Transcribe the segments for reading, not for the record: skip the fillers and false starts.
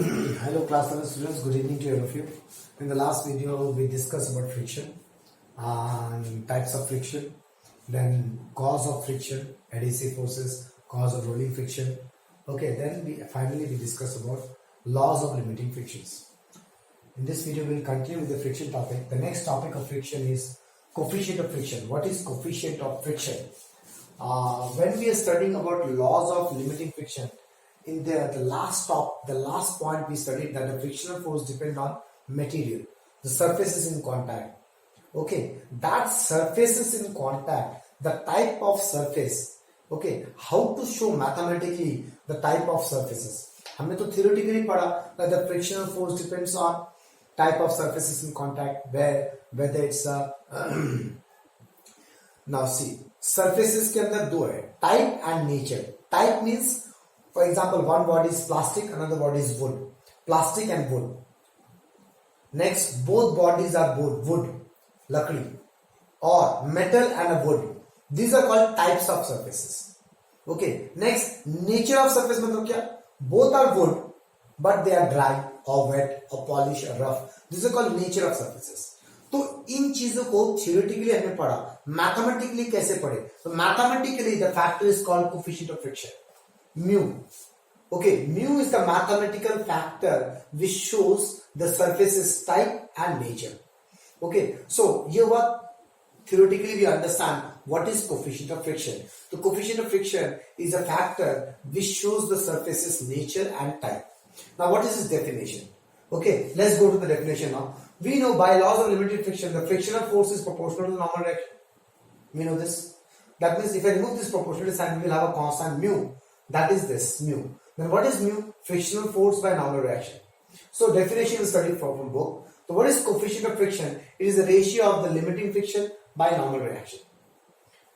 Hello class 11 students, good evening to all of you. In the last video we discussed about friction and types of friction, then cause of friction, adhesive forces, cause of rolling friction. Okay, then we discussed about laws of limiting frictions. In this video we will continue with the friction topic. The next topic of friction is coefficient of friction. What is coefficient of friction? When we are studying about laws of limiting friction, in the last point we studied that the frictional force depend on material, the surfaces in contact. Okay, that surfaces in contact, the type of surface. Okay, how to show mathematically the type of surfaces. हमने तो theoretically पढ़ा that the frictional force depends on type of surfaces in contact, whether it's a now see, surfaces के अंदर दो है, type and nature. Type means, for example, one body is plastic, another body is wood. Plastic and wood. Next, both bodies are wood, lakdi, or metal and a wood. These are called types of surfaces. Okay. Next, nature of surface मतलब क्या? Both are wood, but they are dry or wet or polished or rough. These are called nature of surfaces. तो इन चीजों को theoretically हमने पढ़ा, mathematically कैसे पढ़े? So mathematically the factor is called coefficient of friction. Mu. Okay, mu is the mathematical factor which shows the surface's type and nature. Okay, so here what theoretically we understand what is coefficient of friction. The coefficient of friction is a factor which shows the surface's nature and type. Now what is its definition? Okay, let's go to the definition now. We know by laws of limited friction, the frictional force is proportional to the normal reaction. We know this. That means if I remove this proportionality sign, we will have a constant mu. That is this, mu. Then what is mu? Frictional force by normal reaction. So definition is studied from book. So what is coefficient of friction? It is the ratio of the limiting friction by normal reaction.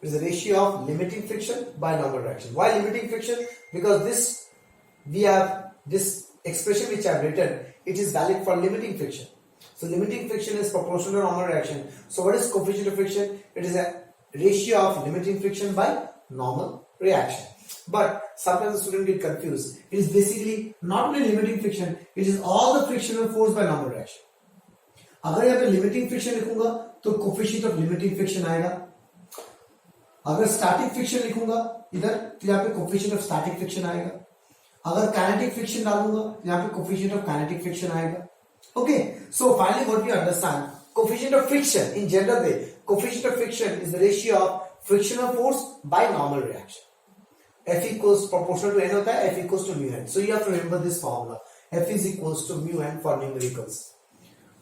It is the ratio of limiting friction by normal reaction. Why limiting friction? Because we have this expression which I have written, it is valid for limiting friction. So limiting friction is proportional to normal reaction. So what is coefficient of friction? It is a ratio of limiting friction by normal reaction. But sometimes the student get confused. It is basically not only limiting friction, it is all the frictional force by normal reaction. अगर यहाँ पे limiting friction लिखूंगा तो coefficient of limiting friction आएगा. अगर static friction लिखूंगा इधर तो यहाँ पे coefficient of static friction आएगा. अगर kinetic friction डालूंगा यहाँ पे coefficient of kinetic friction आएगा. Okay, so finally what we understand, coefficient of friction in general way, coefficient of friction is the ratio of frictional force by normal reaction. F equals proportional to n होता है, F equals to mu n. So you have to remember this formula. F is equals to mu n for numericals.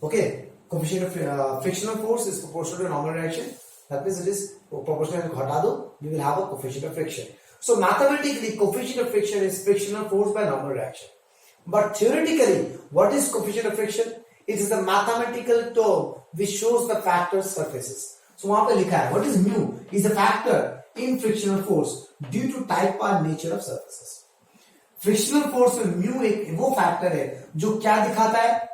Okay, coefficient of frictional force is proportional to normal reaction. That means it is proportional to हटा दो, you will have a coefficient of friction. So mathematically, coefficient of friction is frictional force by normal reaction. But theoretically, what is coefficient of friction? It is a mathematical term which shows the factor surfaces. So वहां पे लिखा है, what is mu? Is a factor in frictional force due to type and nature of surfaces. Frictional force में mu एक वो factor है जो क्या दिखाता है?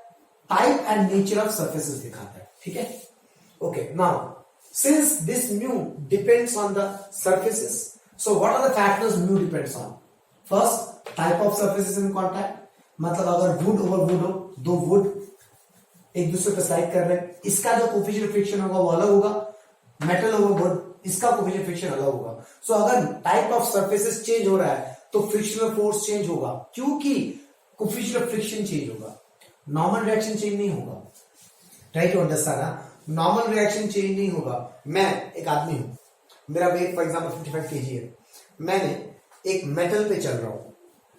Type and nature of surfaces दिखाता है. ठीक है? Okay. Now, since this mu depends on the surfaces, so what are the factors mu depends on? First, type of surfaces in contact. मतलब अगर wood over wood हो, दो wood एक दूसरे पे स्लाइड कर रहे हैं, इसका जो कोफिशिएंट ऑफ फ्रिक्शन होगा वो अलग होगा. मेटल ओवर वुड, इसका कोफिशिएंट ऑफ फ्रिक्शन अलग होगा. सो अगर टाइप ऑफ सर्फेसेस चेंज हो रहा है तो फ्रिक्शनल फोर्स चेंज होगा, क्योंकि कोफिशिएंट ऑफ फ्रिक्शन चेंज होगा. नॉर्मल रिएक्शन चेंज नहीं होगा. Try to understand. Normal reaction change नहीं होगा. मैं एक आदमी हूं, मेरा वेट फॉर एग्जांपल 55 kg है. मैंने एक मेटल पे चल रहा हूं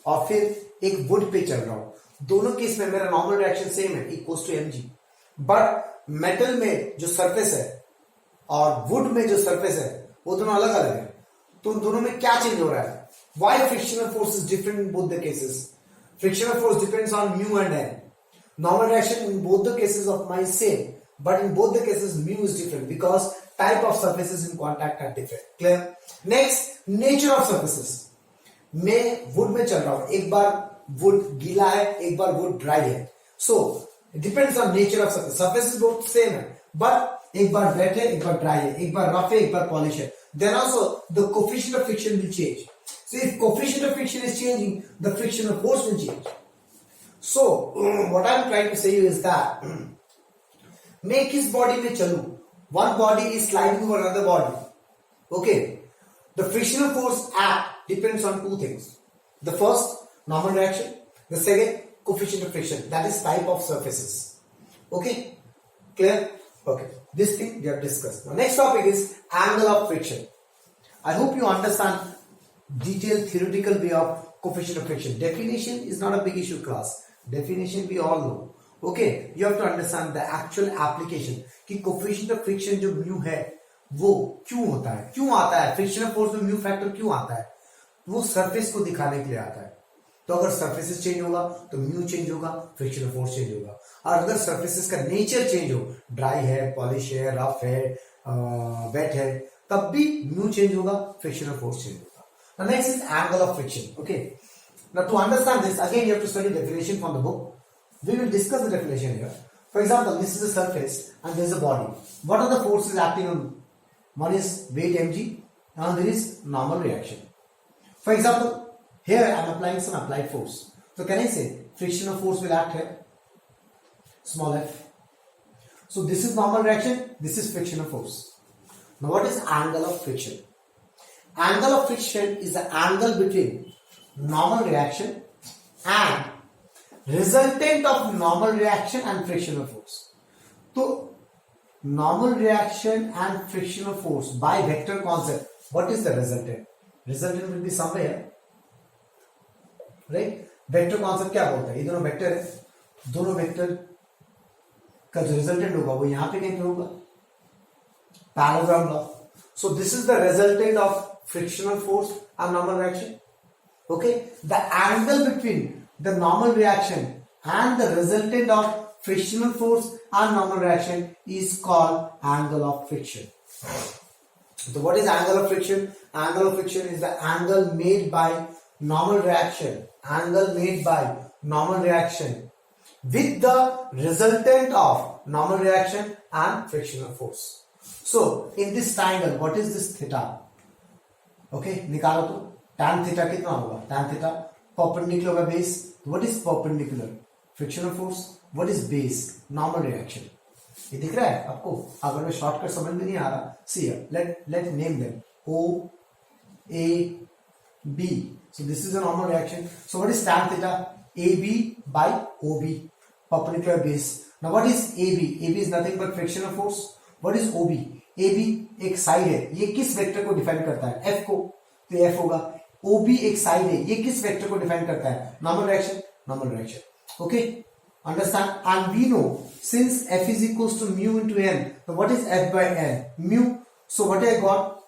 और फिर एक वुड पे चल रहा हूं. दोनों केस में मेरा नॉर्मल रिएक्शन सेम है, equals to mg. But metal में जो सरफेस है और वुड में जो सरफेस है वो दोनों अलग अलग है. तो उन दोनों में क्या चेंज हो रहा है? Why frictional force is different in both the cases? Frictional force depends on mu and n. Normal reaction in both the cases of mine is same, but in both the cases mu is different because type of surfaces in contact are different. Clear? Next, nature of surfaces. मैं would में चल रहा हूं, एक बार would गीला है, एक बार would dry है. सो it depends on nature of surface. Surfaces both same है, बट एक बार वेट है, एक बार ड्राई है, एक बार रफ है, एक बार पॉलिश है. Then also the coefficient of friction will change. So if coefficient of friction is changing, the frictional force will change. So what I'm trying to say you is that मैं किस body में चलूं, one body is sliding over another body. Okay, the frictional force act depends on two things. The first, normal reaction. The second, coefficient of friction. That is type of surfaces. Okay, clear? Okay, this thing we have discussed. Now next topic is angle of friction. I hope you understand detailed theoretical way of coefficient of friction. Definition is not a big issue class. Definition we all know. Okay, you have to understand the actual application कि coefficient of friction जो mu है वो क्यों होता है, क्यों आता है, फ्रिक्शनल फोर्स में म्यू फैक्टर क्यों आता है, वो सरफेस को दिखाने के लिए आता है. तो अगर सरफेसेस चेंज होगा तो म्यू चेंज होगा, फ्रिक्शनल फोर्स चेंज होगा. और अगर सरफेसेस का नेचर चेंज हो, ड्राई है, पॉलिश है, रफ है, वेट है, तब भी म्यू चेंज होगा, फ्रिक्शनल फोर्स चेंज होगा. Now next is angle of friction. Okay, now to understand this again you have to study definition from the book. We will discuss the definition here. For example, this is a surface and there is a body. What are the forces acting on? One is weight mg and there is normal reaction. For example, here I am applying some applied force. So can I say frictional force will act here? Small f. So this is normal reaction, this is frictional force. Now what is angle of friction? Angle of friction is the angle between normal reaction and resultant of normal reaction and frictional force. So normal reaction and frictional force by vector concept. What is the resultant? Resultant will be somewhere, right? Vector concept क्या बोलता है? ये दोनों vector है, दोनों vector का जो resultant होगा वो यहां पे कहीं पे होगा, parallelogram law. So this is the resultant of frictional force and normal reaction. Okay, the angle between the normal reaction and the resultant of frictional force and normal reaction is called angle of friction. So what is angle of friction? Angle of friction is the angle made by normal reaction, angle made by normal reaction with the resultant of normal reaction and frictional force. So in this triangle, what is this theta? Okay, निकालो तो tan theta कितना होगा? Tan theta perpendicular by base. What is perpendicular? Frictional force. What is base? Normal reaction. ये दिख रहा है आपको? अगर मैं शॉर्टकट समझ में नहीं आ रहा, see here. Let name them. O, A, B. So this is a normal reaction. So what is tan theta? AB by OB. Perpendicular base. Now what is AB? AB is nothing but frictional force. What is OB? AB एक side है, ये किस vector को define करता है? F को, तो F होगा. OB एक साइड है, ये किस वेक्टर को डिफाइन करता है? Normal reaction, normal reaction. Okay, understand? And we know since F is equals to mu into n, so what is F by n? Mu. So what I got?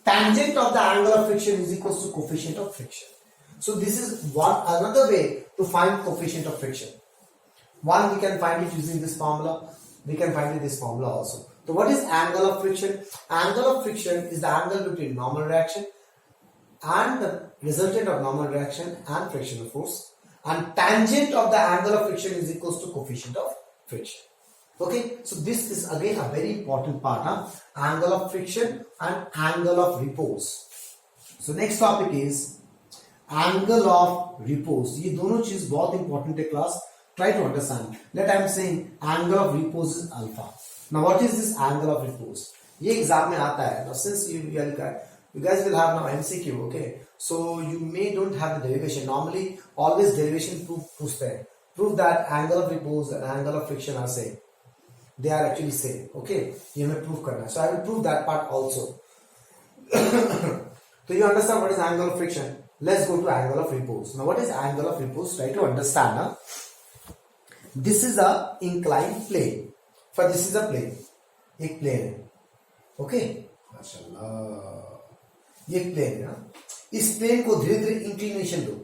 Tangent of the angle of friction is equals to coefficient of friction. So this is one another way to find coefficient of friction. One, we can find it using this formula. We can find it this formula also. So what is angle of friction? Angle of friction is the angle between normal reaction and the resultant of normal reaction and frictional force. And tangent of the angle of friction is equals to coefficient of friction. Okay, so this is again a very important part, huh? Angle of friction and angle of repose. So next topic is angle of repose. ये दोनों चीज बहुत important है class. Try to understand. Let I am saying angle of repose is alpha. Now what is this angle of repose? ये exam में आता है. Now since you guys will have now MCQ, okay? So you may don't have the derivation. Normally always derivation पूछते हैं. Prove that angle of repose and angle of friction are same. They are actually same. Okay? ये हमें prove करना है. So I will prove that part also. So you understand what is angle of friction? Let's go to angle of repose. Now what is angle of repose? Try to understand. Huh? This is a inclined plane. For this is a plane. एक plane है. Okay? माशाल्लाह. ये एक plane है. इस plane को धीरे धीरे inclination दो,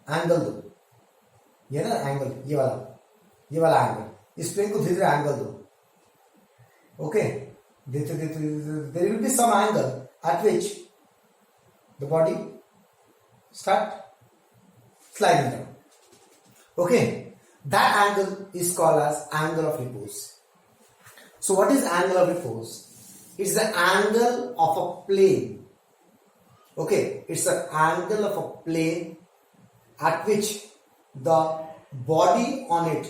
angle दो. ये ना angle, ये वाला angle. इस plane को धीरे धीरे angle दो. Okay? There will be some angle at which the body start sliding down. Okay? That angle is called as angle of repose. So what is angle of repose? It's the angle of a plane. Okay, it's the angle of a plane at which the body on it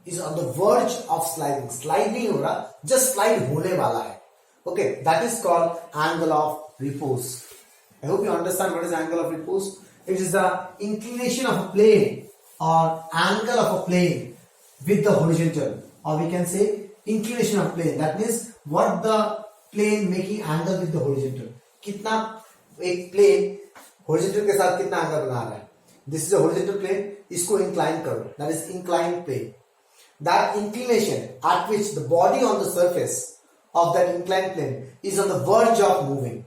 is on the verge of sliding, slide नहीं हो रहा, just slide होने वाला है, okay, that is called angle of repose. I hope you understand what is angle of repose. It is the inclination of a plane or angle of a plane with the horizontal, or we can say inclination of plane. That means what the plane making angle with the horizontal. कितना एक plane horizontal के साथ कितना angle बना रहा है. This is a horizontal plane. इसको incline करो. That is inclined plane. That inclination at which the body on the surface of that inclined plane is on the verge of moving.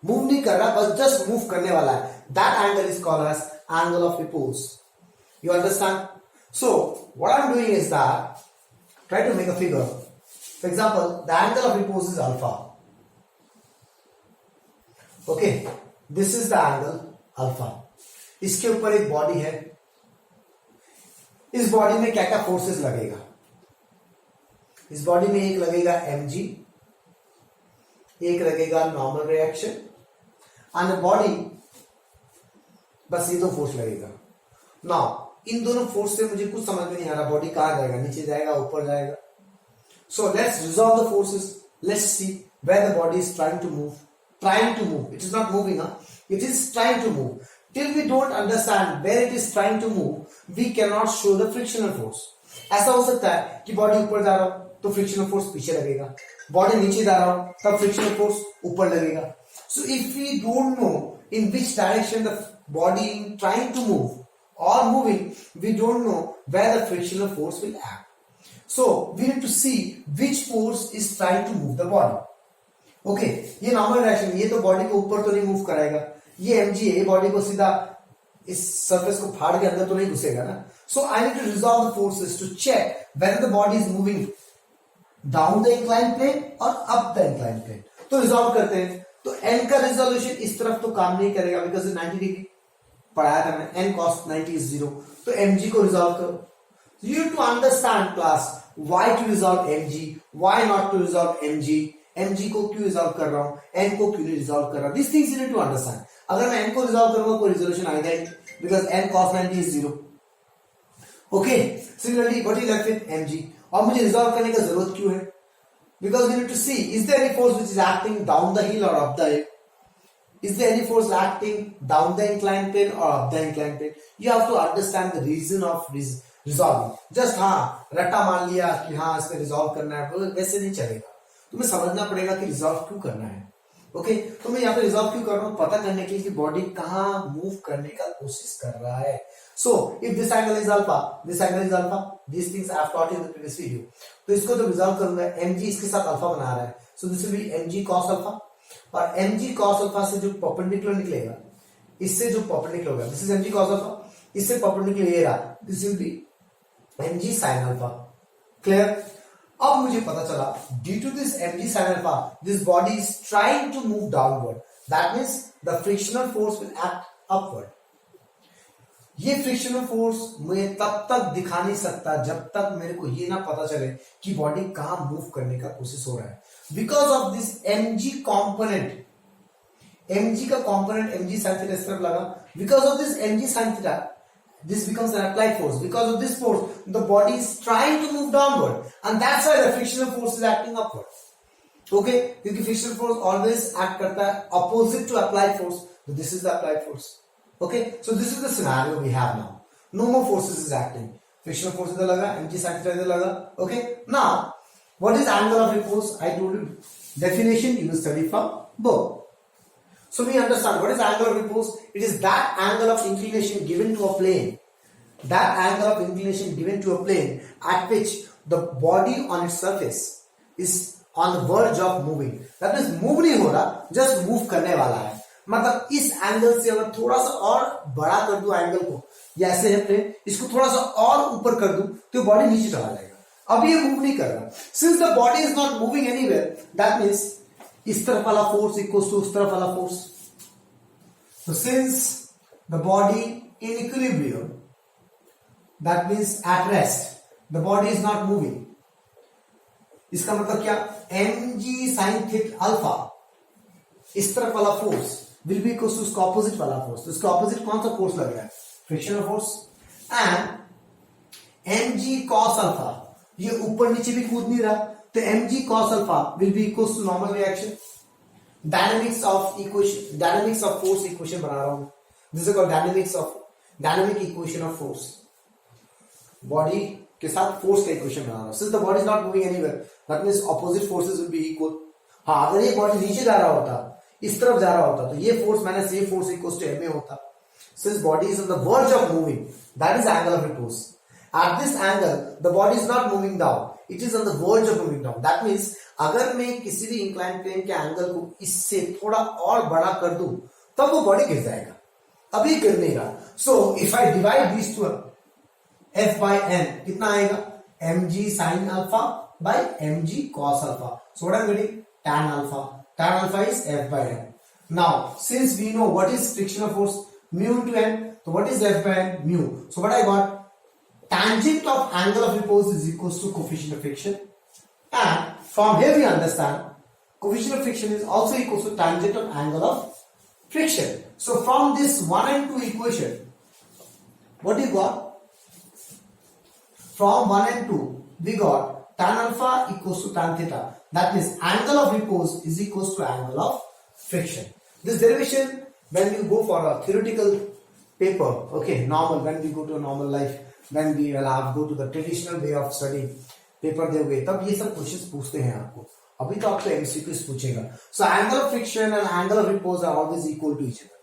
Move नहीं कर रहा, बस just move करने वाला है. That angle is called as angle of repose. You understand? So what I'm doing is that try to make a figure. For example, the angle of repose is alpha. Okay, this is the angle alpha. इसके ऊपर एक body है. इस body में क्या क्या forces लगेगा? इस बॉडी में एक लगेगा mg, एक लगेगा नॉर्मल रिएक्शन, एंड बॉडी बस ये दो फोर्स लगेगा. नाउ इन दोनों फोर्स से मुझे कुछ समझ में नहीं आ रहा, बॉडी कहां जाएगा, नीचे जाएगा, ऊपर जाएगा. So let's resolve the forces. Let's see where the body is trying to move. It is not moving, it is trying to move. Till we don't understand where it is trying to move, we can not show the frictional force. ऐसा हो सकता है कि body ऊपर जा रहा हो तो फ्रिक्शनल फोर्स पीछे लगेगा, बॉडी नीचे जा रहा हो तब फ्रिक्शनल फोर्स ऊपर लगेगा. So if we don't know in which direction the body trying to move or moving, we don't know where the frictional force will act. So we need to see which force is trying to move the body. Okay, ये normal reaction, ये तो body को ऊपर तो नहीं move कराएगा. ये mg है, ये बॉडी को सीधा इस सरफेस को फाड़ के अंदर तो नहीं घुसेगा ना. So I need to resolve the forces to check whether the body is moving down the inclined plane or up the inclined plane. तो resolve करते हैं. तो n का resolution इस तरफ तो काम नहीं करेगा because 90 डिग्री पढ़ाया था मैंने. n cos 90 is 0. तो mg को रिजॉल्व करो. You have to understand class why to resolve mg, why not to resolve mg. mg को क्यों रिजॉल्व कर रहा हूं, n को क्यों नहीं रिजॉल्व कर रहा हूं. These things you need to understand. अगर मैं n को रिजॉल्व करूंगा कोई रिजोल्यूशन आएगा ही because n cos 90 is 0. Okay, similarly what is left with mg. और मुझे रिजॉल्व करने की जरूरत क्यों है? Because we need to see is there any force which is acting down the hill or up the hill. Is there any force acting down the inclined plane or up the inclined plane? You have to understand the reason of resolving. Just हाँ रट्टा मान लिया कि हाँ इसमें resolve करना है, वैसे नहीं चलेगा. तुम्हें समझना पड़ेगा कि रिजॉल्व क्यों करना है. ओके, तो मैं यहाँ पे रिजॉल्व क्यों कर रहा हूँ, पता करने के लिए कि बॉडी कहाँ मूव करने का कोशिश कर रहा है. So if this angle is alpha, this angle is alpha, this things I have taught in the previous video. तो इसको तो रिजॉल्व करूंगा, mg इसके साथ अल्फा बना रहा है, so this will be mg cos alpha. और mg cos अल्फा से जो परपेंडिकुलर निकलेगा, इससे जो परपेंडिकुलर होगा, this is mg cos alpha, इससे परपेंडिकुलर ये रहा, this will be mg sin alpha. Clear? अब मुझे पता चला due to this mg sin alpha this body is trying to move downward. That means the frictional force will act upward. ये frictional force मुझे तब तक दिखा नहीं सकता जब तक मेरे को ये ना पता चले कि बॉडी कहां मूव करने का कोशिश हो रहा है. Because of this mg component, mg का कॉम्पोनेंट mg sin थीटा इस तरफ लगा. Because of this mg sin theta this becomes an applied force. Because of this force the body is trying to move downward and that's why the frictional force is acting upward. Okay, क्योंकि frictional force always act करता है opposite to applied force. So this is the applied force. Okay, so this is the scenario we have now. No more forces is acting. Frictional force इधर लगा, mg sin theta इधर लगा. Okay, now what is angle of repose? I told you definition you will study from both. So we understand what is angle of repose. It is that angle of inclination given to a plane. That angle of inclination given to a plane at which the body on its surface is on the verge of moving. That means move नहीं हो रहा, just move करने वाला है. मतलब इस angle से अगर थोड़ा सा और बड़ा कर दूं एंगल को, या ऐसे है प्लेन, इसको थोड़ा सा और ऊपर कर दूं तो बॉडी नीचे चला जाएगा. अब ये मूव नहीं कर रहा. Since the body is not moving anywhere, that means इस तरफ वाला फोर्स इक्वल्स टू उस तरफ वाला force. So since the body in equilibrium, that means at rest, the body is not moving. इसका मतलब क्या? mg sin theta alpha इस तरफ वाला force will be equals to उसका ऑपोजिट वाला फोर्स. तो इसका ऑपोजिट कौन सा फोर्स लग रहा है? Frictional force. And mg cos alpha, ये ऊपर नीचे भी कूद नहीं रहा, तो mg cos alpha will be equal to normal reaction. Dynamics of equation, dynamics of force equation बना रहा हूं. This is called dynamic equation of force. Body के साथ फोर्स का इक्वेशन बना रहा हूं. Since the body is not moving anywhere, that means opposite forces will be equal. हाँ, अगर ये बॉडी नीचे जा रहा होता, इस तरफ जा रहा होता, तो ये फोर्स माइनस ये फोर्स इक्वल टू ma होता. Since body is on the verge of moving, that is angle of repose. At this angle, the body is not moving down; it is on the verge of moving down. That means, अगर मैं किसी भी inclined plane के angle को इससे थोड़ा और बड़ा कर दूं, तब वो बॉडी गिर जाएगा. अभी गिर नहीं रहा. So, if I divide these two, f by n कितना आएगा? mg sin alpha by mg cos alpha. So what I'm getting? Tan alpha. Tan alpha is f by n. Now, since we know what is frictional force, mu into n, so what is f by n? Mu. So what I got? Tangent of angle of repose is equals to coefficient of friction, and from here we understand coefficient of friction is also equals to tangent of angle of friction. So from this 1 and 2 equation, what you got? From 1 and 2 we got tan alpha equals to tan theta. That means angle of repose is equals to angle of friction. This derivation, when you go for a theoretical paper, okay, normal, when we go to a normal life, when we will have go to the traditional way of studying, paper दोगे तब ये सब questions पूछते हैं आपको. अभी तो आपको एमसीक्यूज पूछेगा. So angle of friction and angle of repose are always equal to each other.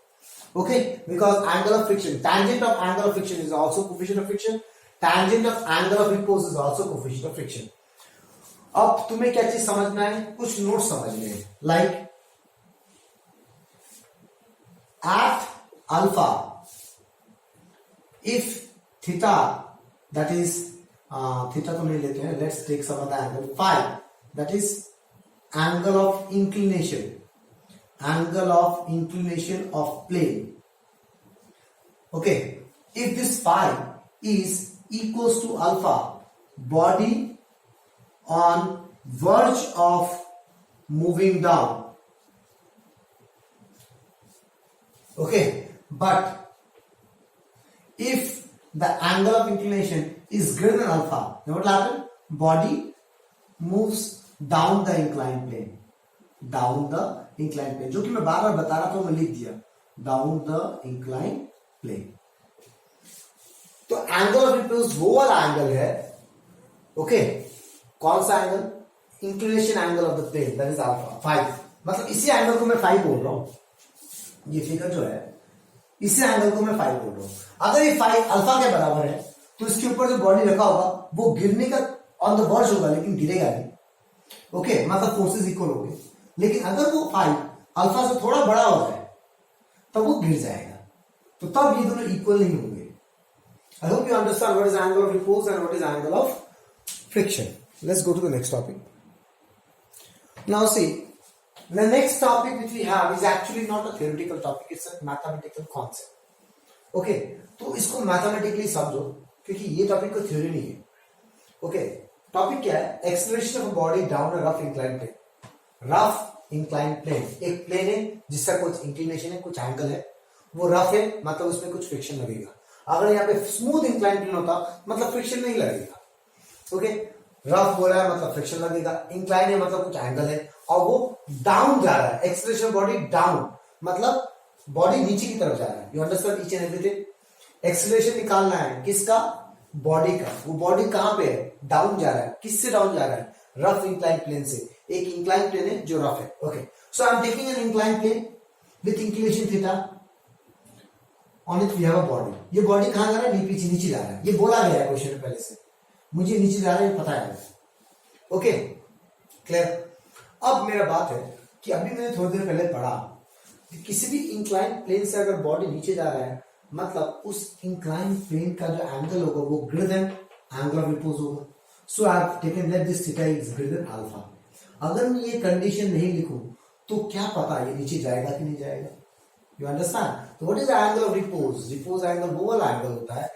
Okay, because angle of friction, tangent of angle of friction is also coefficient of friction. Tangent of angle of repose is also coefficient of friction. अब तुम्हें क्या चीज समझना है? कुछ note समझने हैं. Like at alpha, if theta, that is theta तो नहीं लेते हैं, let's take some other angle, phi, that is angle of inclination, angle of inclination of plane. Okay, if this phi is equals to alpha, body on verge of moving down. Okay, but if the angle of inclination is greater than alpha, then what will happen? Body moves down the inclined plane. Down the inclined plane. जो कि मैं बार बार बता रहा था, मैं लिख दिया. Down the inclined plane. तो एंगल ऑफ रिपोज वो वाला एंगल है. ओके, कौन सा angle? Inclination angle of the plane, that is alpha. 5. मतलब इसी एंगल को मैं 5 बोल रहा हूं. ये फिगर जो है, इसी एंगल को मैं 5 बोल रहा हूं. अगर ये 5 अल्फा के बराबर है, तो इसके ऊपर जो बॉडी रखा होगा वो गिरने का ऑन द वर्ज होगा, लेकिन गिरेगा नहीं. ओके, मतलब फोर्सेस इक्वल होंगे. लेकिन अगर वो 5 अल्फा से थोड़ा बड़ा हो जाए, तब वो गिर जाएगा. तो तब ये दोनों इक्वल नहीं होंगे. I hope you understand what is angle of repose and what is angle of friction. Let's go to the next topic. Now see, the next topic which we have is actually not a theoretical topic, it's a mathematical concept. Okay, तो इसको mathematically समझो, क्योंकि ये topic कोई theory नहीं है. Okay, topic क्या है? Acceleration of body down a rough inclined plane. Rough inclined plane एक प्लेन है जिसका कुछ इंक्लिनेशन है, कुछ एंगल है. वो रफ है, मतलब उसमें कुछ फ्रिक्शन लगेगा. अगर यहाँ पे स्मूथ इंक्लाइंड प्लेन होता, मतलब फ्रिक्शन नहीं लगेगा. ओके, रफ हो रहा है मतलब फ्रिक्शन लगेगा. इंक्लाइन है मतलब कुछ एंगल है, और वो डाउन जा रहा है. एक्सेलरेशन बॉडी डाउन मतलब बॉडी नीचे की तरफ जा रहा है. You understand each and everything. Acceleration निकालना है किसका? बॉडी का. वो बॉडी कहां पे है? डाउन जा रहा है. किससे डाउन जा रहा है? रफ इंक्लाइन प्लेन से. एक इंक्लाइन प्लेन है जो रफ है. Okay, so I am taking an incline plane with inclination theta. On it we have a body. ये बॉडी कहां जा रहा है? नीचे जा रहा है. ये बोला गया है क्वेश्चन में पहले से. मुझे नीचे जा रहा है पता है. Okay, clear. अब मेरा बात है कि अभी मैंने थोड़ी देर पहले पढ़ा कि किसी भी इंक्लाइन प्लेन से अगर बॉडी नीचे जा रहा है, मतलब उस इंक्लाइन प्लेन का जो एंगल होगा वो greater than angle of repose होगा. So I have taken that this theta is greater than alpha. अगर मैं ये कंडीशन नहीं लिखूं तो क्या पता ये नीचे जाएगा कि नहीं जाएगा. You understand. तो what is the angle of repose? Repose angle वो वाला एंगल होता है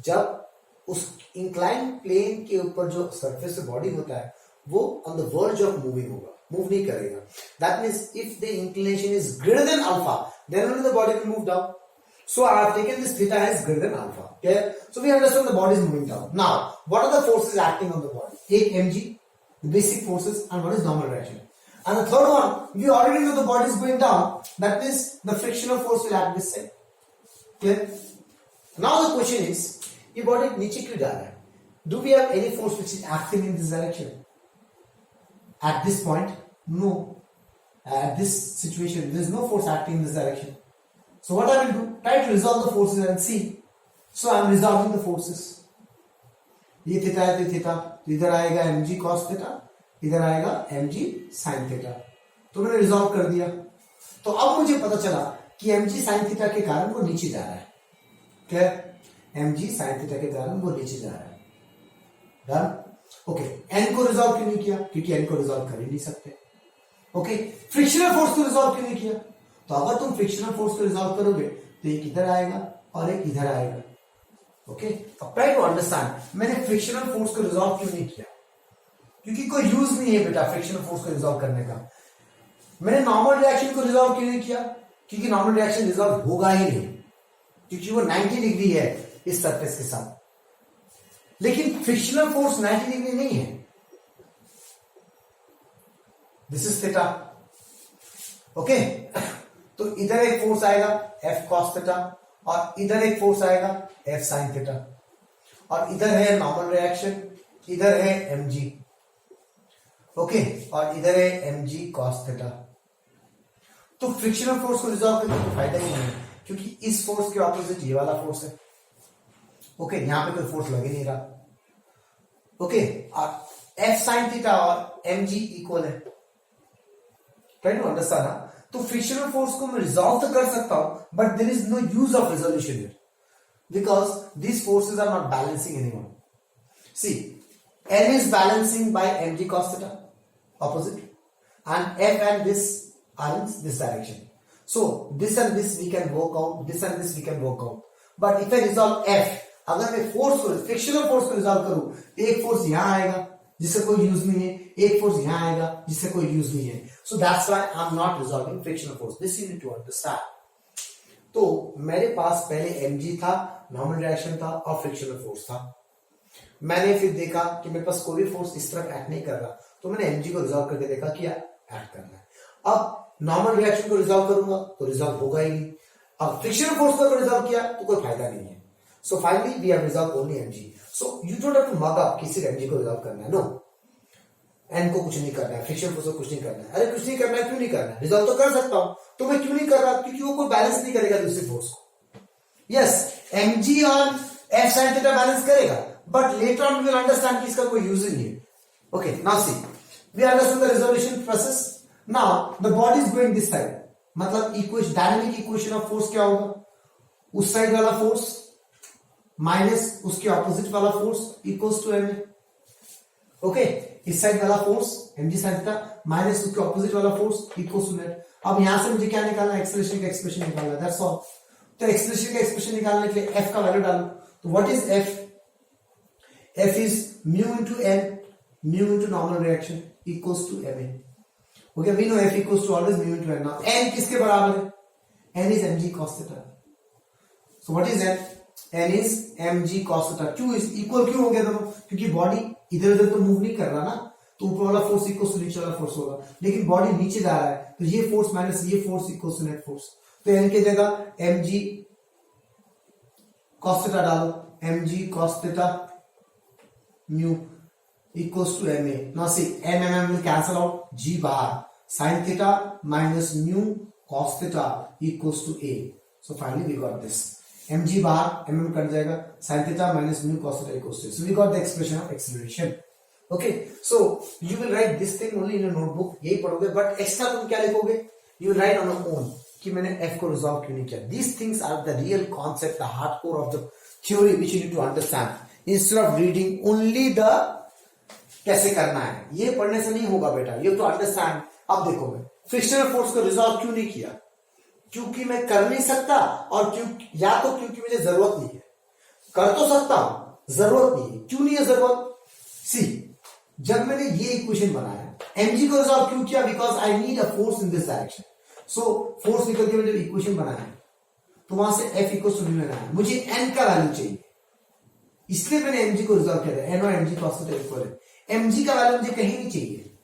जब उस इंक्लाइन प्लेन के ऊपर जो सरफेस से बॉडी होता है वो on the verge of moving होगा, मूव नहीं करेगा. That means if the inclination is greater than alpha, then only the body will move down. So I have taken this theta as greater than alpha. Okay. So we understand the body is moving down. Now, what are the forces acting on the body? A mg, the basic forces, and what is normal reaction. And the third one, we already know the body is going down. That means the frictional force will act this side. Clear? Now the question is, ये body नीचे क्यों जा रहा है? Do we have any force which is acting in this direction? At this point, no. At this situation, there is no force acting in this direction. So what I will do? Try to resolve the forces and see. So I am resolving the forces. ये theta है तो theta, तो इधर आएगा mg cos theta, इधर आएगा mg sin theta. तो मैंने रिजॉल्व कर दिया. तो अब मुझे पता चला कि mg sin थीटा के कारण वो नीचे जा रहा है. क्या? mg sin थीटा के कारण वो नीचे जा रहा है. डन? ओके. n को रिजॉल्व क्यों नहीं किया? क्योंकि n को रिजॉल्व कर ही नहीं सकते. ओके. फ्रिक्शनल फोर्स को रिजॉल्व क्यों नहीं किया? तो अगर तुम फ्रिक्शनल फोर्स को रिजॉल्व करोगे तो एक इधर आएगा और एक इधर आएगा. ओके. अब ट्राई टू अंडरस्टैंड मैंने फ्रिक्शनल फोर्स को रिजॉल्व क्यों नहीं किया? क्योंकि कोई यूज नहीं है बेटा फ्रिक्शनल फोर्स को रिजॉल्व करने का. मैंने नॉर्मल रिएक्शन को रिजॉल्व क्यों नहीं किया? क्योंकि नॉर्मल रिएक्शन रिजॉल्व होगा ही नहीं, क्योंकि वो 90 डिग्री है इस सरफेस के साथ. लेकिन फ्रिक्शनल फोर्स 90 डिग्री नहीं है. This is theta. ओके. तो इधर एक फोर्स आएगा F cos थीटा और इधर एक फोर्स आएगा F sin थीटा और इधर है नॉर्मल रिएक्शन, इधर है mg. ओके. और इधर है mg cos थीटा. तो फ्रिक्शनल फोर्स को रिजॉल्व करने का फायदा ही नहीं है, क्योंकि इस फोर्स के ऑपोजिट ये वाला फोर्स है. ओके. यहां पे कोई फोर्स लग ही नहीं रहा. ओके. और F sin थीटा और mg इक्वल है. Try to understand. तो फ्रिक्शनल फोर्स को मैं रिजॉल्व तो कर सकता हूं, but there is no use of resolution here because these forces are not balancing anymore. See, n is balancing by mg cos theta opposite, and f and this are in this direction. So this and this we can work out, this and this we can work out. But if I resolve f, अगर मैं force को frictional force को resolve करूं, एक force यहां आएगा जिससे कोई यूज नहीं है, एक फोर्स यहां आएगा जिससे कोई यूज नहीं है. So that's why I am not resolving frictional force. This you need to understand. तो मेरे पास पहले mg था, नॉर्मल रिएक्शन था और फ्रिक्शनल फोर्स था. मैंने फिर देखा कि मेरे पास कोई भी फोर्स इस तरफ एक्ट नहीं कर रहा, तो मैंने mg को रिजॉल्व करके देखा कि एक्ट कर रहा है. अब नॉर्मल रिएक्शन को रिजॉल्व करूंगा तो रिजॉल्व होगा ही नहीं. अब फ्रिक्शनल फोर्स को रिजॉल्व किया तो कोई फायदा नहीं है. So finally we have resolve only mg. So you don't have to mug up कि सिर्फ mg को रिजॉल्व करना है. नो, n को कुछ नहीं करना है, फ्रिक्शनल फोर्स को कुछ नहीं करना है. अरे कुछ नहीं करना है, क्यों नहीं करना है? रिजॉल्व तो कर सकता हूं, तो मैं क्यों नहीं कर रहा? क्योंकि वो कोई बैलेंस नहीं करेगा दूसरी फोर्स को. यस, mg और f sin थीटा बैलेंस करेगा, but later on we will understand कि इसका कोई यूज ही नहीं है. Okay. Now see, we understand the resolution process. Now the body is going this side, मतलब equation, dynamic equation of force क्या होगा? उस साइड वाला फोर्स माइनस उसके ऑपोजिट वाला force equals to ma. Okay. इस साइड वाला force mg sin theta minus उसके ऑपोजिट वाला फोर्स इक्वल्स टू नेट. अब यहां से मुझे क्या निकालना है? एक्सेलरेशन का एक्सप्रेशन निकालना है. That's all. तो एक्सेलरेशन का एक्सप्रेशन निकालने के लिए f का वैल्यू डालो. तो what is f? f is mu into n, mu into normal reaction equals to ma. Okay, we know f equals to always mu into n. Now n किसके बराबर है? n is mg cos theta. So what is n? n is mg cos theta. क्यों is equal क्यों हो गया दोनों? क्योंकि body इधर उधर तो मूव नहीं कर रहा ना, तो ऊपर वाला फोर्स इक्वल्स टू नीचे वाला फोर्स होगा. लेकिन बॉडी नीचे जा रहा है, तो ये फोर्स माइनस ये force equals to net force. तो n की जगह mg cos theta डालो. mg cos theta mu equals to ma. Now see, m will cancel out, g bar sin theta minus mu cos theta equals to a. So finally we got this. mg bar mm cut जाएगा, sin theta minus mu cos theta equals to a. So we got the expression of acceleration. Okay, so you will write this thing only in your notebook. यही पढ़ोगे, but extra तुम क्या लिखोगे? You will write on your own कि मैंने f को resolve क्यों नहीं किया. These things are the real concept, the hardcore of the theory which you need to understand. Instead of reading only the कैसे करना है, ये पढ़ने से नहीं होगा बेटा. You have to understand. अब देखो, मैं फ्रिक्शनल फोर्स को रिजॉल्व क्यों नहीं किया? क्योंकि मैं कर नहीं सकता, और या तो क्योंकि मुझे जरूरत नहीं है. कर तो सकता हूं, जरूरत नहीं है. क्यों नहीं है जरूरत? सी, जब मैंने ये इक्वेशन बनाया, mg को रिजॉल्व क्यों किया? Because I need a force in this direction. So force निकल के मैंने इक्वेशन बनाया, तो वहां से F equal to mu N आया, मुझे n का वैल्यू चाहिए, इसलिए मैंने mg को रिजॉल्व किया था, n और mg cos थीटा इक्वल है। mg का वैल्यू मुझे कहीं नहीं चाहिए,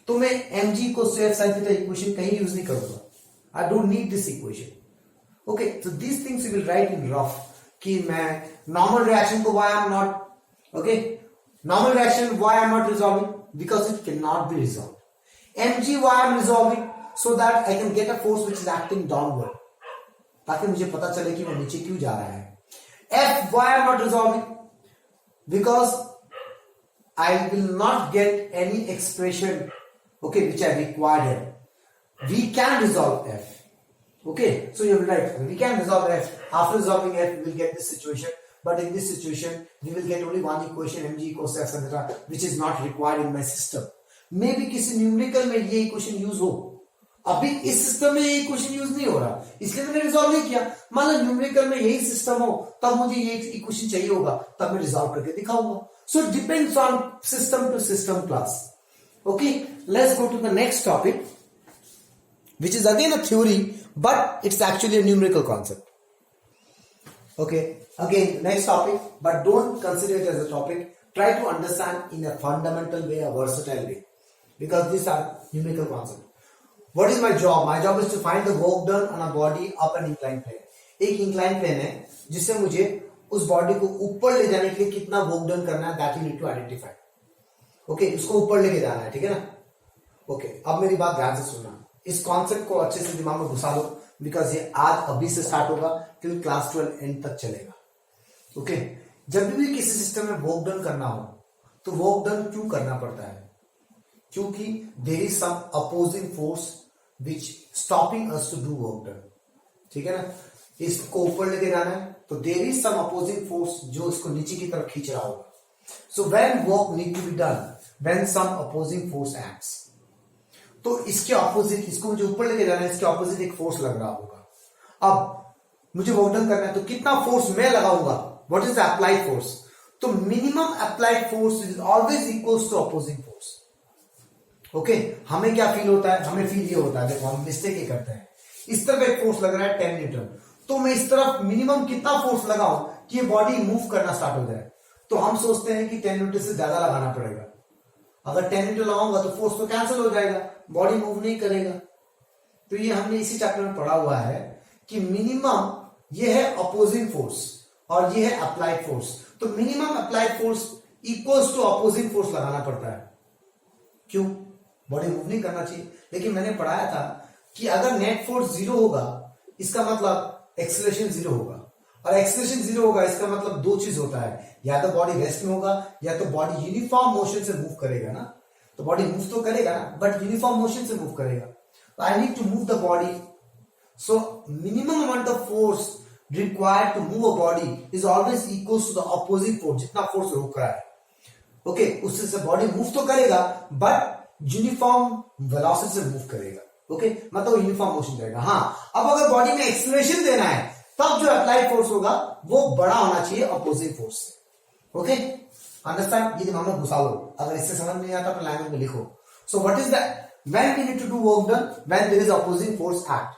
तो मैं mg को F sin थीटा इक्वेशन कहीं यूज नहीं करूंगा, I don't need this equation. Okay, so these things you will write in rough कि मैं normal reaction को why I'm not, okay, normal reaction why I'm not resolving, because it cannot be resolved. mg why I'm resolving, so that I can get a force which is acting downward, ताकि मुझे पता चले कि वो नीचे क्यों जा रहा है। f why I'm not resolving, because I will not get any expression, okay, which I required. We can resolve f. Okay, so you're right, we can resolve f. After resolving f, we will get this situation, but in this situation, we will get only one equation, mg equals f etc., which is not required in my system. Maybe किसी numerical में ये equation use हो, अभी इस system में ये equation use नहीं हो रहा, इसलिए मैंने रिजॉल्व नहीं किया। मान लो न्यूमेरिकल में यही सिस्टम हो, तब मुझे ये इक्वेशन चाहिए होगा, तब मैं रिजॉल्व करके दिखाऊंगा। So it depends on system to system class. Okay, let's go to the next topic, which is again a theory, but it's actually a numerical concept. Okay, again, next topic, but don't consider it as a topic. Try to understand in a fundamental way, a versatile way, because these are numerical concepts. What is my job? My job is to find the work done on a body up an inclined plane. एक inclined plane है, जिससे मुझे उस body को ऊपर ले जाने के लिए कितना वर्क डन करना है, that you need to identify. Okay, उसको ऊपर लेके जाना है, ठीक है ना? Okay, अब मेरी बात ध्यान से सुनना, इस कॉन्सेप्ट को अच्छे से दिमाग में घुसा लो, बिकॉज ये आज अभी से स्टार्ट होगा टिल क्लास 12 एंड तक चलेगा। ओके, जब भी किसी सिस्टम में वर्क डन करना हो तो वर्क डन क्यों करना पड़ता है? क्योंकि there is some opposing force which stopping us to do work done, ठीक है ना? इसको ऊपर लेके जाना है तो there is some opposing force जो इसको नीचे की तरफ खींच रहा होगा। So when work need to be done, when some opposing force acts, तो इसके ऑपोजिट, इसको मुझे ऊपर लेके जाना है, इसके ऑपोजिट एक फोर्स लग रहा होगा। अब मुझे वर्क डन करना है तो कितना फोर्स मैं लगाऊंगा, what is the applied force? तो minimum applied force is always equals to opposing force. Okay, हमें क्या फील होता है? हमें फील ये होता है, देखो हम मिस्टेक ये करते हैं, इस तरफ एक फोर्स लग रहा है 10 न्यूटन, तो मैं इस तरफ मिनिमम कितना फोर्स लगाऊं कि ये बॉडी मूव करना स्टार्ट हो जाए? तो हम सोचते हैं कि 10 न्यूटन से ज्यादा लगाना पड़ेगा। अगर 10 न्यूटन लगाऊंगा तो फोर्स तो कैंसिल हो जाएगा, बॉडी मूव नहीं करेगा। तो ये हमने इसी चैप्टर में पढ़ा हुआ है कि मिनिमम ये है अपोजिंग फोर्स और ये है अप्लाइड फोर्स, तो minimum applied force equals to opposing force लगाना पड़ता है। क्यों? बॉडी मूव नहीं करना चाहिए। लेकिन मैंने पढ़ाया था कि अगर नेट फोर्स 0 होगा, इसका मतलब एक्सेलरेशन 0 होगा, और एक्सेलरेशन 0 होगा इसका मतलब दो चीज होता है, या तो बॉडी रेस्ट में होगा या तो बॉडी यूनिफॉर्म मोशन से मूव करेगा ना। तो बॉडी मूव तो करेगा ना, बट यूनिफॉर्म मोशन से मूव करेगा। तो I need to move the body, so minimum amount of force required to move a body is always equal to the opposite force, जितना फोर्स रोक रहा है। ओके, उससे से बॉडी मूव तो करेगा बट यूनिफॉर्म वेलोसिटी से मूव करेगा। ओके, मतलब यूनिफॉर्म मोशन करेगा। हाँ, अब अगर बॉडी में एक्सेलरेशन देना है तब जो अप्लाइड फोर्स होगा वो बड़ा होना चाहिए अपोजिट फोर्स से। Okay, understand? ये दिमाग में घुसा लो, अगर इससे समझ नहीं आता तो लैंग्वेज में लिखो। So what is that? When we need to do work done, when there is opposing force act.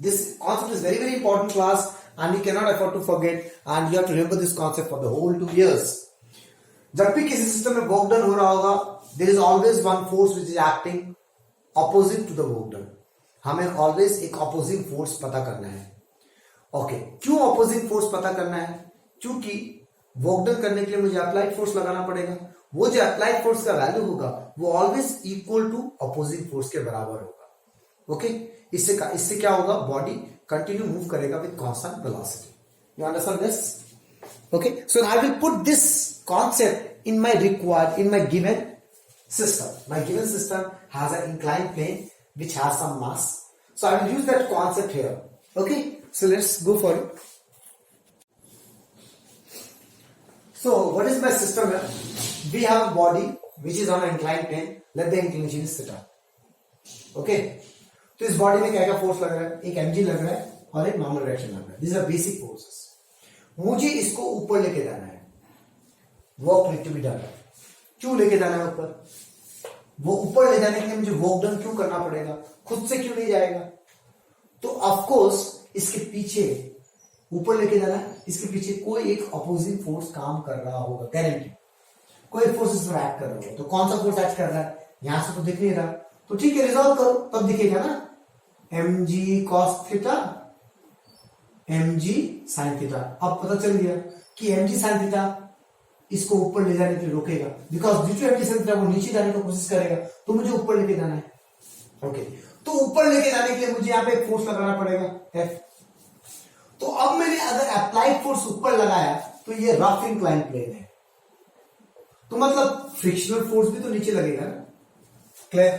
This concept is very very important class and you cannot afford to forget and you have to remember this concept for the whole 2 years. जब भी किसी system में work done हो रहा होगा, there is always one force which is acting opposite to the work done. हमें always एक opposing force पता करना है। ओके, क्यों opposing force पता करना है? क्योंकि वर्क डन करने के लिए मुझे अप्लाइड फोर्स लगाना पड़ेगा। वो जो अप्लाइड फोर्स का वैल्यू होगा वो always equal to opposing force के बराबर होगा। ओके, इससे क्या होगा? बॉडी कंटिन्यू मूव करेगा with constant velocity. You understand this? Okay, so I will put this concept in my given system. My given system has an inclined plane which has some mass. So I will use that concept here. Okay, so let's go for it. So what is my system here? We have a body which is on an inclined plane. Let the inclination is theta. Okay, तो इस body में क्या क्या force लग रहा है? एक mg लग रहा है और एक नॉर्मल रिएक्शन लग रहा है। These are basic forces. मुझे इसको ऊपर लेके जाना है, work need to be done. क्यों लेके जाना है ऊपर? वो ऊपर ले जाने के लिए मुझे वर्क डन क्यों करना पड़ेगा? खुद से क्यों नहीं जाएगा? तो ऑफ कोर्स इसके पीछे ऊपर लेके जाना है, इसके पीछे कोई एक अपोजिंग फोर्स काम कर रहा होगा, गारंटी कोई फोर्स इस पर एक्ट कर रहा होगा। तो कौन सा फोर्स एक्ट कर रहा है, यहां से तो दिख नहीं रहा, तो ठीक है रिजॉल्व करो तब दिखेगा ना, mg cos theta mg sin theta. अब पता चल गया कि mg sin थीटा इसको ऊपर ले जाने के लिए रोकेगा, because due to mg sin theta वो नीचे जाने की कोशिश करेगा, तो मुझे ऊपर लेके जाना है। ओके, तो ऊपर लेके जाने के लिए मुझे यहाँ पे एक फोर्स लगाना पड़ेगा F। तो अब मैंने अगर अप्लाइड फोर्स ऊपर लगाया तो ये रफ इंक्लाइन प्लेन है, तो मतलब फ्रिक्शनल फोर्स भी तो नीचे लगेगा ना। क्लियर?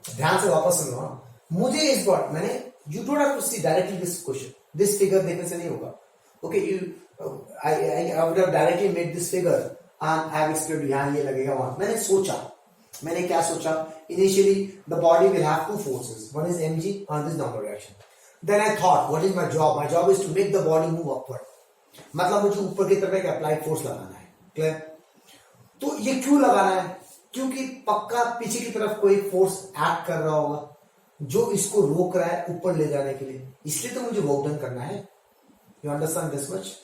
ध्यान से वापस सुनो, मुझे इस बार मैंने you don't have to see directly this question, this figure देखने से नहीं होगा। Okay, you I would have directly made this figure and I have explained यहां ये लगेगा वहां। मैंने क्या सोचा, initially the body will have two forces, one is mg and this downward direction. Then I thought what is my job? My job is to make the body move upward. मतलब मुझे ऊपर की तरफ एक अप्लाइड फोर्स लगाना है। Clear? तो ये क्यों लगाना है, क्योंकि पक्का पीछे की तरफ कोई फोर्स एक्ट कर रहा होगा जो इसको रोक रहा है ऊपर ले जाने के लिए, इसलिए तो मुझे वर्क डन करना है। यू अंडरस्टैंड दिस मच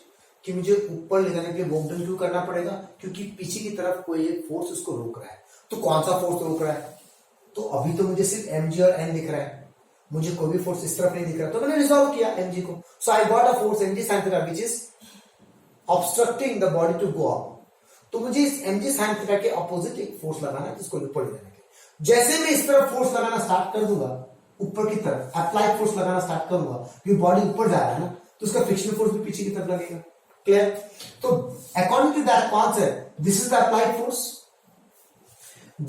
कि मुझे ऊपर ले जाने के लिए वर्क डन क्यों करना पड़ेगा, क्योंकि पीछे की तरफ कोई एक फोर्स उसको रोक रहा है। तो कौन सा फोर्स रोक रहा है, तो अभी तो मुझे सिर्फ mg और n दिख रहा है, मुझे कोई भी फोर्स इस तरफ नहीं दिख रहा, तो मैंने रिजॉल्व किया mg को। So I got a force mg sin theta which is obstructing the body to go up. तो मुझे इस mg sin थीटा के अपोजिट एक फोर्स लगाना है जिसको ऊपर ले जाने के। जैसे मैं इस तरफ फोर्स लगाना स्टार्ट कर दूंगा, ऊपर की तरफ अप्लाइड फोर्स लगाना स्टार्ट करूंगा, क्योंकि बॉडी ऊपर जा रहा है ना, तो उसका फ्रिक्शनल फोर्स भी पीछे की तरफ लगेगा। क्लियर? तो according to that concept this is the applied force,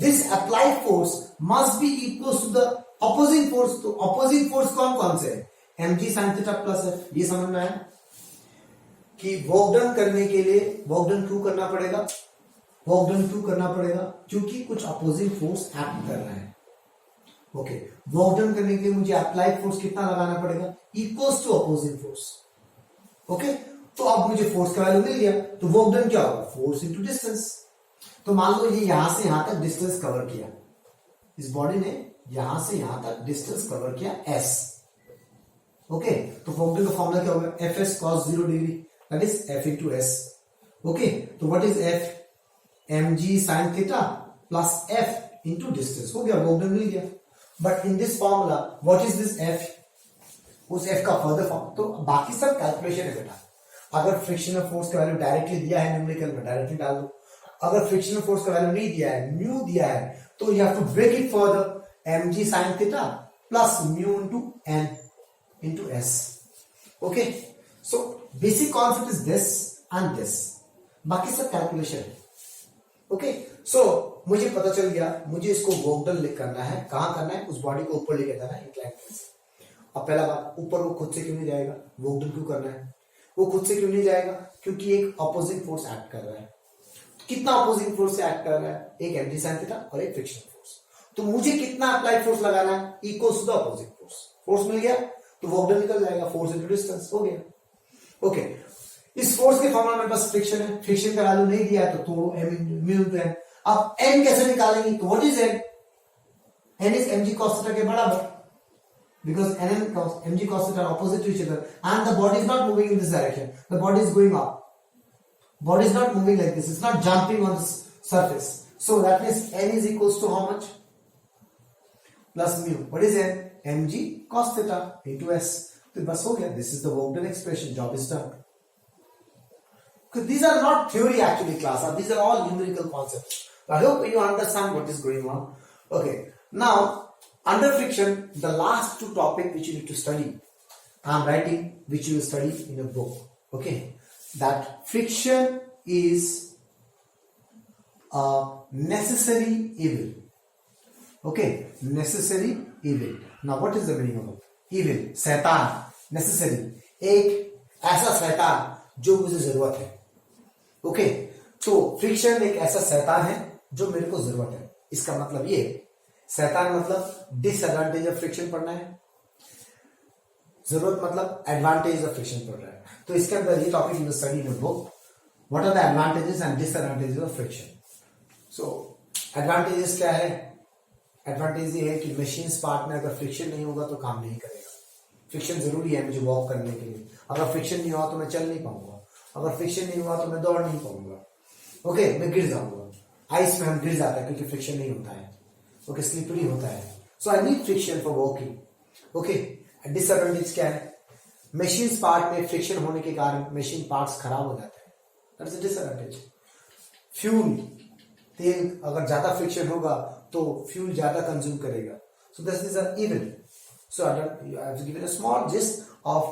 this applied force must be equal to the opposing force। तो opposing force कौन से है, mg sin theta plus f। ये समझ में आया कि वर्क डन करने के लिए वर्क डन क्यों करना पड़ेगा, वर्क डन क्यों करना पड़ेगा, क्योंकि कुछ अपोजिंग फोर्स एक्ट कर रहा है। ओके, वर्क डन करने के लिए मुझे अप्लाइड फोर्स कितना लगाना पड़ेगा, equals to opposing force. Okay, तो अब मुझे फोर्स का वैल्यू मिल गया, तो वर्क डन क्या होगा, फोर्स इनटू डिस्टेंस। तो मान लो ये यहां से यहां तक डिस्टेंस कवर किया, इस बॉडी ने यहां से यहां तक डिस्टेंस कवर किया s। ओके, तो वर्क डन का फॉर्मूला क्या होगा, fs cos 0 degree that is f into s। Okay, तो what is f, mg sin theta plus f into distance. हो गया, वर्क डन मिल गया। But in this formula what is this f, उस f का further form, तो बाकी सब कैलकुलेशन है बेटा। अगर फ्रिक्शनल फोर्स का वैल्यू डायरेक्टली दिया है न्यूमेरिकल में, डायरेक्टली डाल दो। अगर फ्रिक्शनल फोर्स का वैल्यू नहीं दिया है, म्यू दिया है, तो you have to break it further, mg sin theta plus mu into n into s। Okay, so basic concept is this and this, बाकी सब कैलकुलेशन है। ओके, सो मुझे पता चल गया, मुझे इसको वर्क डन करना है, कहां करना है, उस बॉडी को ऊपर लेके जाना है इंक्लाइन प्लेन से। अब पहला बात, ऊपर वो खुद से क्यों नहीं जाएगा, वर्क डन क्यों करना है, वो खुद से क्यों नहीं जाएगा, क्योंकि एक अपोजिंग फोर्स एक्ट कर रहा है। कितना अपोजिंग फोर्स से एक्ट कर रहा है, एक mg sin थीटा और एक फ्रिक्शनल फोर्स। तो मुझे कितना अप्लाइड फोर्स लगाना है, equals to the opposing force. Force मिल गया तो वर्क डन निकल जाएगा, फोर्स इनटू डिस्टेंस हो गया। ओके, इस फोर्स के फॉर्मूला में बस फ्रिक्शन है, फ्रिक्शन का वैल्यू नहीं दिया है तो म्यू इनटू n। अब n कैसे निकालेंगे, तो what is n, n is mg cos theta के बराबर, because n and mg cos theta are opposite to each other and the body is not moving in this direction, the body is going up, body is not moving like this, it's not jumping on the surface, so that means n is equals to how much, plus mu, what is n, mg cos theta into s। तो बस हो गया, this is the work done expression, job is done। Because these are not theory actually class, these are all numerical concepts. I hope you understand what is going on। Okay, now under friction, the last two topics which you need to study, I am writing which you will study in a book. Okay, that friction is a necessary evil. Okay, necessary evil. Now what is the meaning of evil? शैतान, necessary, एक ऐसा शैतान जो मुझे जरूरत है। Okay, तो friction एक ऐसा शैतान है जो मेरे को जरूरत है। इसका मतलब ये, शैतान मतलब डिसएडवांटेज ऑफ फ्रिक्शन पढ़ना है, जरूरत मतलब एडवांटेज ऑफ फ्रिक्शन पढ़ रहा है। तो इसके अंदर ये topic you study in book, what are the advantages and disadvantages of friction. So advantages क्या है, एडवांटेज ये है कि मशीन पार्ट में अगर फ्रिक्शन नहीं होगा तो काम नहीं करेगा। फ्रिक्शन जरूरी है मुझे वॉक करने के लिए। अगर फ्रिक्शन नहीं हुआ तो मैं चल नहीं पाऊंगा, अगर फ्रिक्शन नहीं हुआ तो मैं दौड़ नहीं पाऊंगा। ओके, मैं गिर जाऊंगा। आइस में हम गिर जाते हैं क्योंकि फ्रिक्शन नहीं होता है। ओके, स्लिपरी होता है। So I need friction for walking. Okay, disadvantage क्या है? मशीन पार्ट में फ्रिक्शन होने के कारण मशीन पार्ट्स खराब हो जाते हैं, दैट इज डिसएडवांटेज। फ्यूल, तेल अगर ज्यादा फ्रिक्शन होगा तो फ्यूल ज्यादा कंज्यूम करेगा, so this is an evil. So I have given a small gist of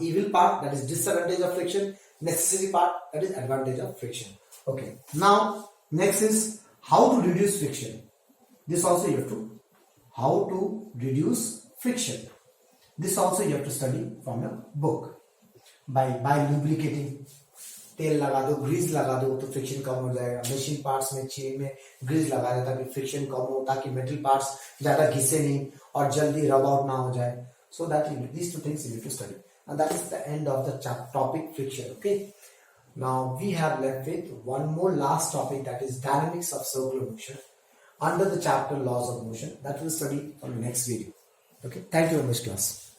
evil part, that is disadvantage of friction, necessary part, that is advantage of friction. Okay, now next is how to reduce friction. This also you have to, how to reduce friction. This also you have to study from a book. By lubricating, तेल लगा दो, Greece लगा दो तो friction कम हो जाएगा। Machine parts में, chain में ग्रीस लगा दो ताकि फ्रिक्शन कम हो, ताकि मेटल पार्ट्स ज्यादा घिसे नहीं और जल्दी रब आउट ना हो जाए। So that these two things you need to study, and that is the end of the topic friction. Okay, now we have left with one more last topic, that is dynamics of circular motion under the chapter laws of motion, that we'll study on the next video. Okay, thank you very much class.